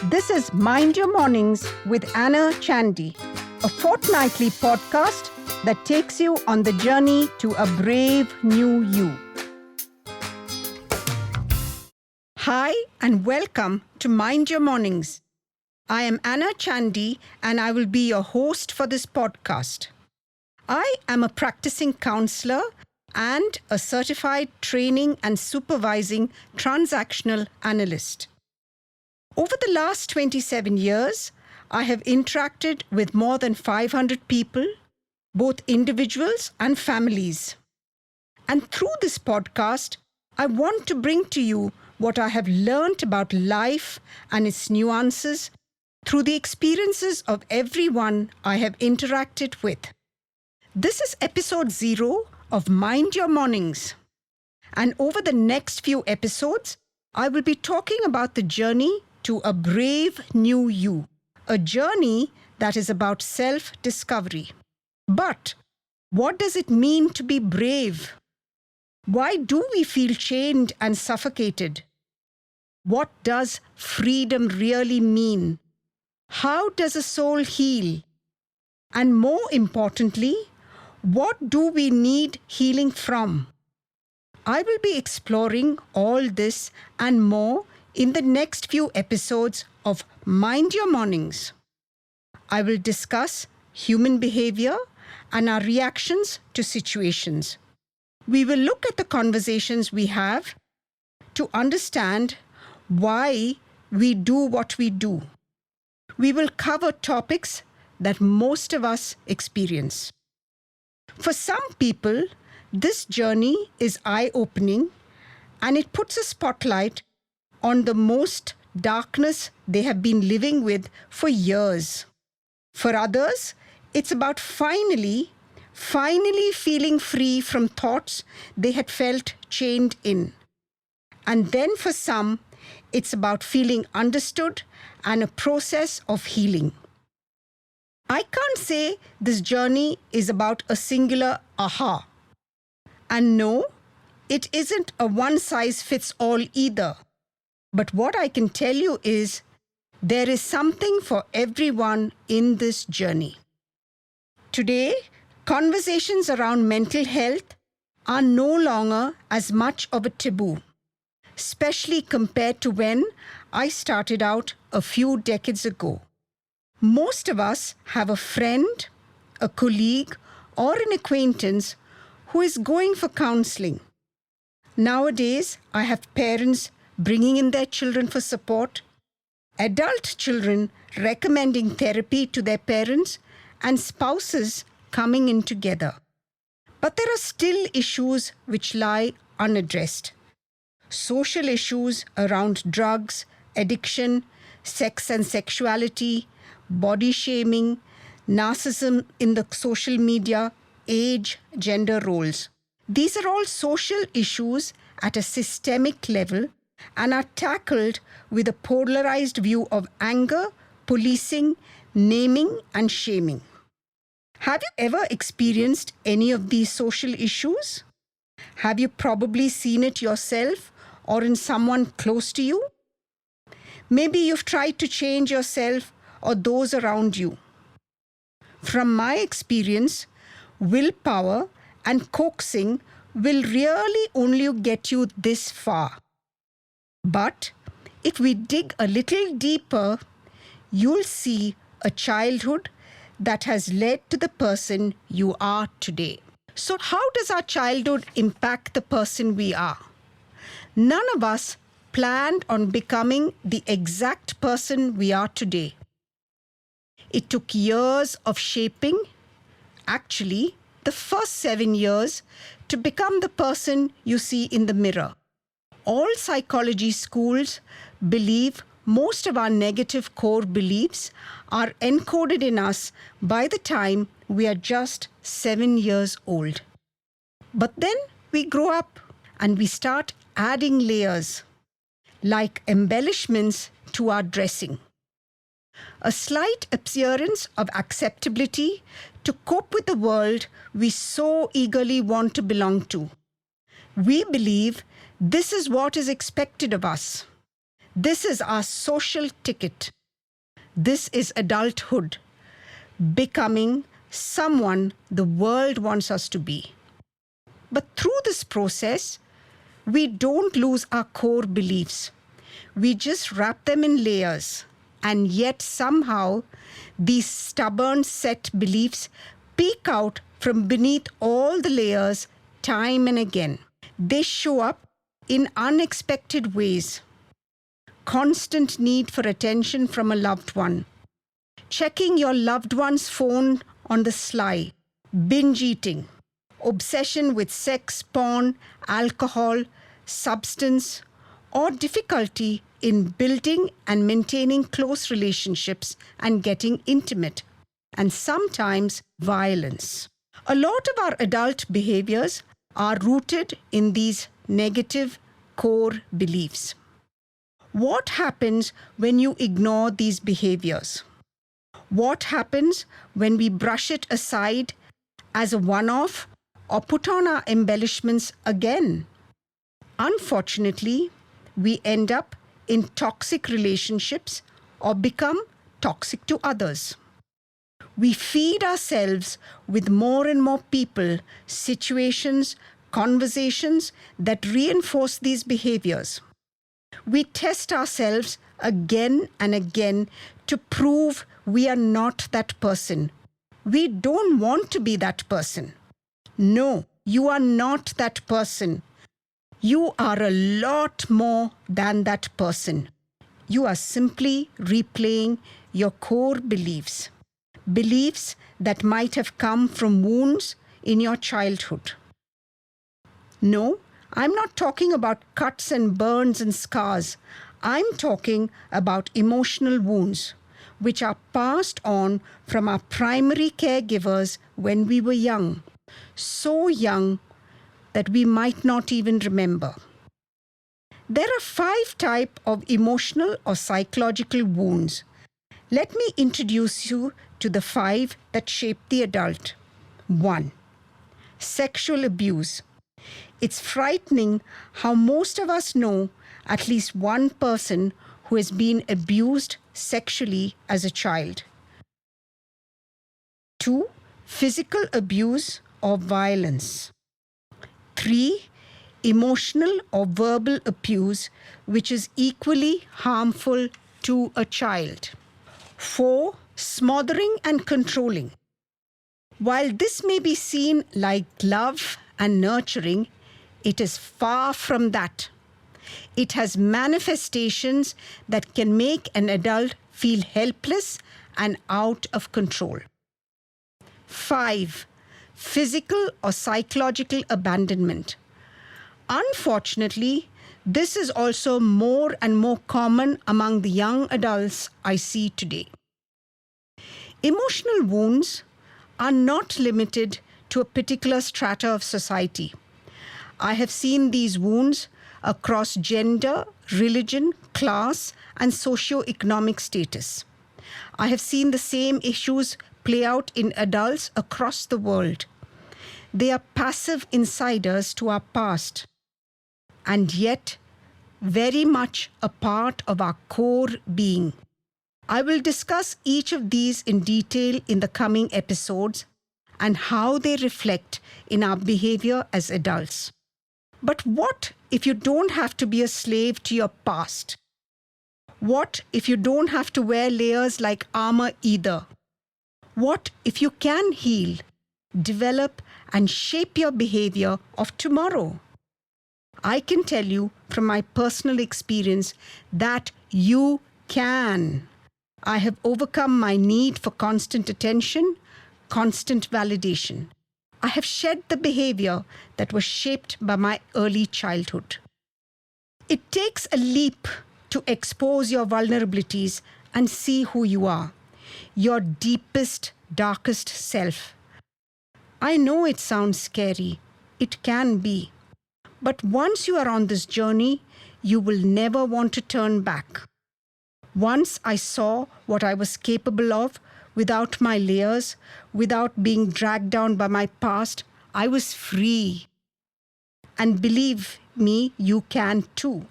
This is Mind Your Mornings with Anna Chandy, a fortnightly podcast that takes you on the journey to a brave new you. Hi, and welcome to Mind Your Mornings. I am Anna Chandy, and I will be your host for this podcast. I am a practicing counselor and a certified training and supervising transactional analyst. Over the last 27 years, I have interacted with more than 500 people, both individuals and families. And through this podcast, I want to bring to you what I have learned about life and its nuances through the experiences of everyone I have interacted with. This is episode 0 of Mind Your Mornings. And over the next few episodes, I will be talking about the journey to a brave new you, a journey that is about self-discovery. But what does it mean to be brave? Why do we feel chained and suffocated? What does freedom really mean? How does a soul heal? And more importantly, what do we need healing from? I will be exploring all this and more in the next few episodes of Mind Your Mornings. I will discuss human behavior and our reactions to situations. We will look at the conversations we have to understand why we do what we do. We will cover topics that most of us experience. For some people, this journey is eye-opening and it puts a spotlight on the most darkness they have been living with for years. For others, it's about finally feeling free from thoughts they had felt chained in. And then for some, it's about feeling understood and a process of healing. I can't say this journey is about a singular aha. And no, it isn't a one-size-fits-all either. But what I can tell you is there is something for everyone in this journey. Today, conversations around mental health are no longer as much of a taboo, especially compared to when I started out a few decades ago. Most of us have a friend, a colleague, or an acquaintance who is going for counseling. Nowadays, I have parents bringing in their children for support, adult children recommending therapy to their parents, and spouses coming in together. But there are still issues which lie unaddressed. Social issues around drugs, addiction, sex and sexuality, body shaming, narcissism in the social media, age, gender roles. These are all social issues at a systemic level and are tackled with a polarized view of anger, policing, naming, and shaming. Have you ever experienced any of these social issues? Have you probably seen it yourself or in someone close to you? Maybe you've tried to change yourself or those around you. From my experience, willpower and coaxing will really only get you this far. But if we dig a little deeper, you'll see a childhood that has led to the person you are today. So how does our childhood impact the person we are? None of us planned on becoming the exact person we are today. It took years of shaping, actually the first 7 years, to become the person you see in the mirror. All psychology schools believe most of our negative core beliefs are encoded in us by the time we are just 7 years old. But then we grow up and we start adding layers, like embellishments to our dressing. A slight appearance of acceptability to cope with the world we so eagerly want to belong to. We believe this is what is expected of us. This is our social ticket. This is adulthood, becoming someone the world wants us to be. But through this process, we don't lose our core beliefs. We just wrap them in layers. And yet somehow, these stubborn set beliefs peek out from beneath all the layers time and again. They show up in unexpected ways. Constant need for attention from a loved one. Checking your loved one's phone on the sly. Binge eating. Obsession with sex, porn, alcohol, substance, or difficulty in building and maintaining close relationships and getting intimate, and sometimes violence. A lot of our adult behaviors are rooted in these negative core beliefs. What happens when you ignore these behaviors? What happens when we brush it aside as a one-off or put on our embellishments again? Unfortunately, we end up in toxic relationships or become toxic to others. We feed ourselves with more and more people, situations, conversations that reinforce these behaviors. We test ourselves again and again to prove we are not that person. We don't want to be that person. No, you are not that person. You are a lot more than that person. You are simply replaying your core beliefs. Beliefs that might have come from wounds in your childhood. No, I'm not talking about cuts and burns and scars. I'm talking about emotional wounds, which are passed on from our primary caregivers when we were young. So young that we might not even remember. There are 5 types of emotional or psychological wounds. Let me introduce you to the 5 that shape the adult. 1. Sexual abuse. It's frightening how most of us know at least one person who has been abused sexually as a child. 2. Physical abuse or violence. 3. Emotional or verbal abuse, which is equally harmful to a child. 4. Smothering and controlling. While this may be seen like love and nurturing, it is far from that. It has manifestations that can make an adult feel helpless and out of control. 5. Physical or psychological abandonment. Unfortunately, this is also more and more common among the young adults I see today. Emotional wounds are not limited to a particular strata of society. I have seen these wounds across gender, religion, class, and socio-economic status. I have seen the same issues play out in adults across the world. They are passive insiders to our past, and yet very much a part of our core being. I will discuss each of these in detail in the coming episodes and how they reflect in our behavior as adults. But what if you don't have to be a slave to your past? What if you don't have to wear layers like armor either? What if you can heal, develop, and shape your behavior of tomorrow? I can tell you from my personal experience that you can. I have overcome my need for constant attention, constant validation. I have shed the behavior that was shaped by my early childhood. It takes a leap to expose your vulnerabilities and see who you are, your deepest, darkest self. I know it sounds scary. It can be. But once you are on this journey, you will never want to turn back. Once I saw what I was capable of without my layers, without being dragged down by my past, I was free. And believe me, you can too.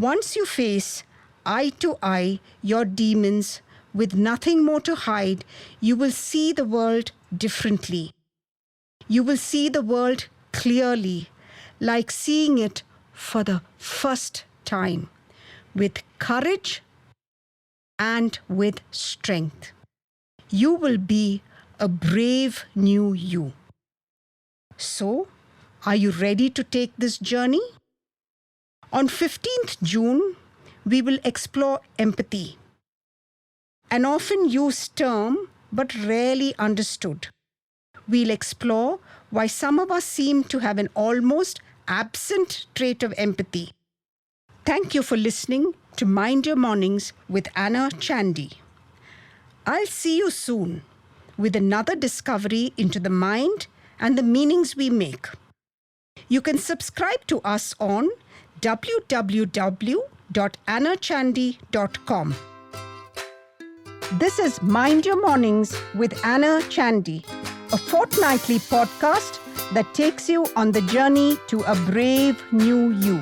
Once you face eye to eye your demons with nothing more to hide, you will see the world differently. You will see the world clearly, like seeing it for the first time, with courage and with strength. You will be a brave new you. So, are you ready to take this journey? On 15th June, we will explore empathy, an often used term but rarely understood. We'll explore why some of us seem to have an almost absent trait of empathy. Thank you for listening to Mind Your Mornings with Anna Chandy. I'll see you soon with another discovery into the mind and the meanings we make. You can subscribe to us on www.annachandy.com. This is Mind Your Mornings with Anna Chandy, a fortnightly podcast that takes you on the journey to a brave new you.